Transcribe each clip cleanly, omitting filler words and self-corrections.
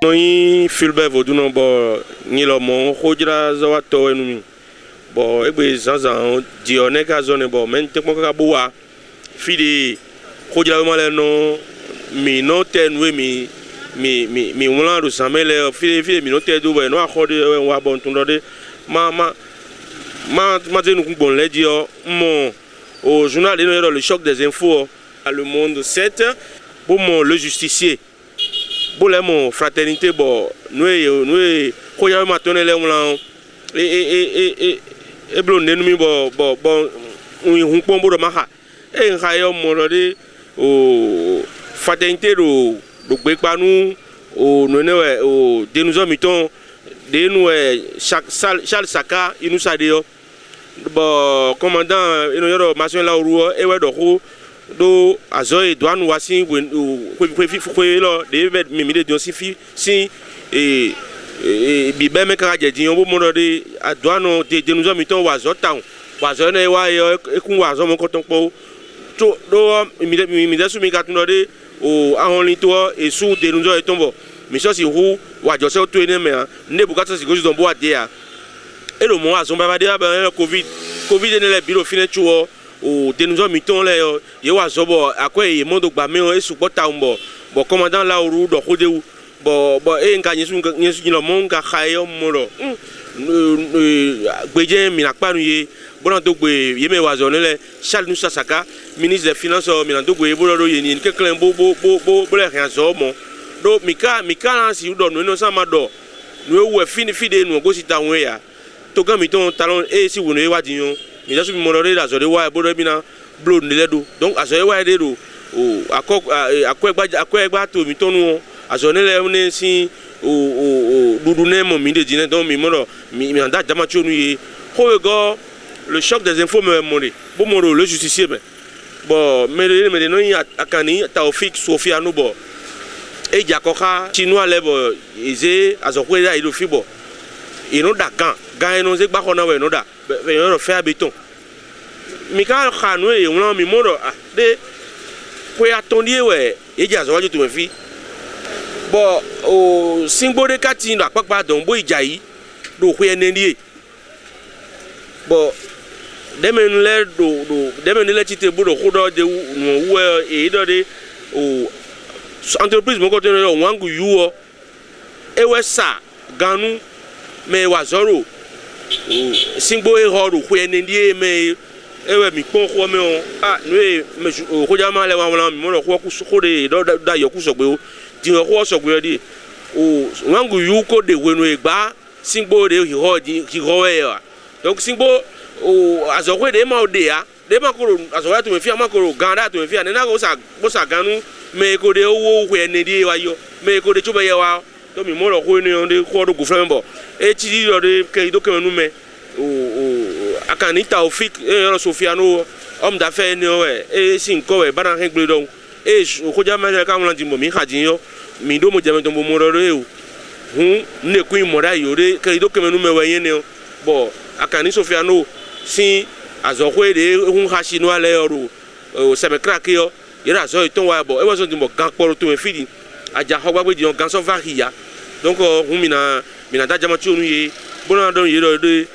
Noi filbe voduno bo ni lo mo khojira zawato enu bo egbe zanzan dione ka zone bo mente mo ka buwa fidi khojira mo le no mi no tenwe mi wala ru samele fidi mi no te do bo no akhode wa bon tundo de ma zenu ku bon le dio mo au journal le choc des infos Le Monde 7 pour mon le justicier pour mon fraternité bon nous khoya matone le mlan et blonde nous bon un pombo de maha et ngayo mo de o fraternité do gbepa nous o nonewe o denouzo miton de nous Charles Saka il nous a dit bon commandant il y mason la ru e we do azoy douane wasi we lo de mi de si bi be me ka je din bo mo de douane de nous mi ton wazo town wazo na wa ekun wazo mo ko ton po to do mi de su mi ka tun de o ahonli to e su de nous e ton bo mi so si hu wajo se to ene me ne bu ka so si go don bo ade ya e lo mo wazo ba de ba covid ne le biro fine chuo o denouzo miton le ye wa zobo akwe ye mondo gba me o esu bota umbo bo commandant la oru do khodewu bo e nka nyesu nyilo mo nka khayo moro gbeje mi na panu ye bona to gbe ye me wa zo le Charles Nusa Saka ministre des finances mi na to gbe bo do ye ni ke klen bo le rien zo mo do mika na si do no sa ma do no we fide no go sita won ya to gan miton talon e si wo no wa diyon mi jasu mi monore la zore wa bodo bina blow le do donc azore wa de do o akọ to mi tonu azore le ne si o dudu ne mo mi de dine donc mi moro mi anda jama chonu ye ho go le choc des infos me mori bo moro le justicier be bon me no akani Taofik Sofiano bo e jakoka chinois le bo eze azokwe da ido fibo ino da gan no ze gba kona we no da ve yo fe abeton mi ka khanu e won mi moro de ko ya tondie we e ja so waju to fi bo o singbo de kati ndo apapa don bo ija yi do ko enendie bo demen le tite bo do khodo de no we e do de o entreprise mo ko to no wangu yuo e we sa ganu me wa zoro singbo e horu ko enendie me ewe mi pon ko me o no me ko jama le wa mi mo ko ku de da yo ku so gbe o di ko so gbe di o wangu yu ko de we no egba singbo de hi ho e ya donc singbo o azokwe de ma o de ya de ma ko azokwe to me fi ma ko ganda to me fi na ko sa ganu me ko de owo ko enendie wa yo me ko de chuba ye wa to mi mo ko ni on de ko do gouvernement e ti di do de ke do ke nu me akani Taofik Sofiano homme d'affaires ni e sin ko we bana hengble don e ko jama ka mo lanti mo mi khajin yo mi do mo jama don mo ro re o ne ku mo ra yo re ke do ke nu me we yen ni bo akani Sofiano sin azokwe de hun khashino ale ro o se me crack yo yera zo ton wa bo e wo so di mo gan poro to me fidi aja ho gba gbe di on gan so varia donc mina da jama chunu ye bona don yero de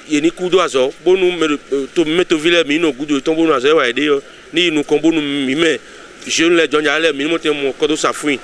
yeni kudo azo bonu to meto vile mi no gudo ton bonu azo wa de yo ni inu kon bonu mi me je le jonja le mi mo te mo kodo safuin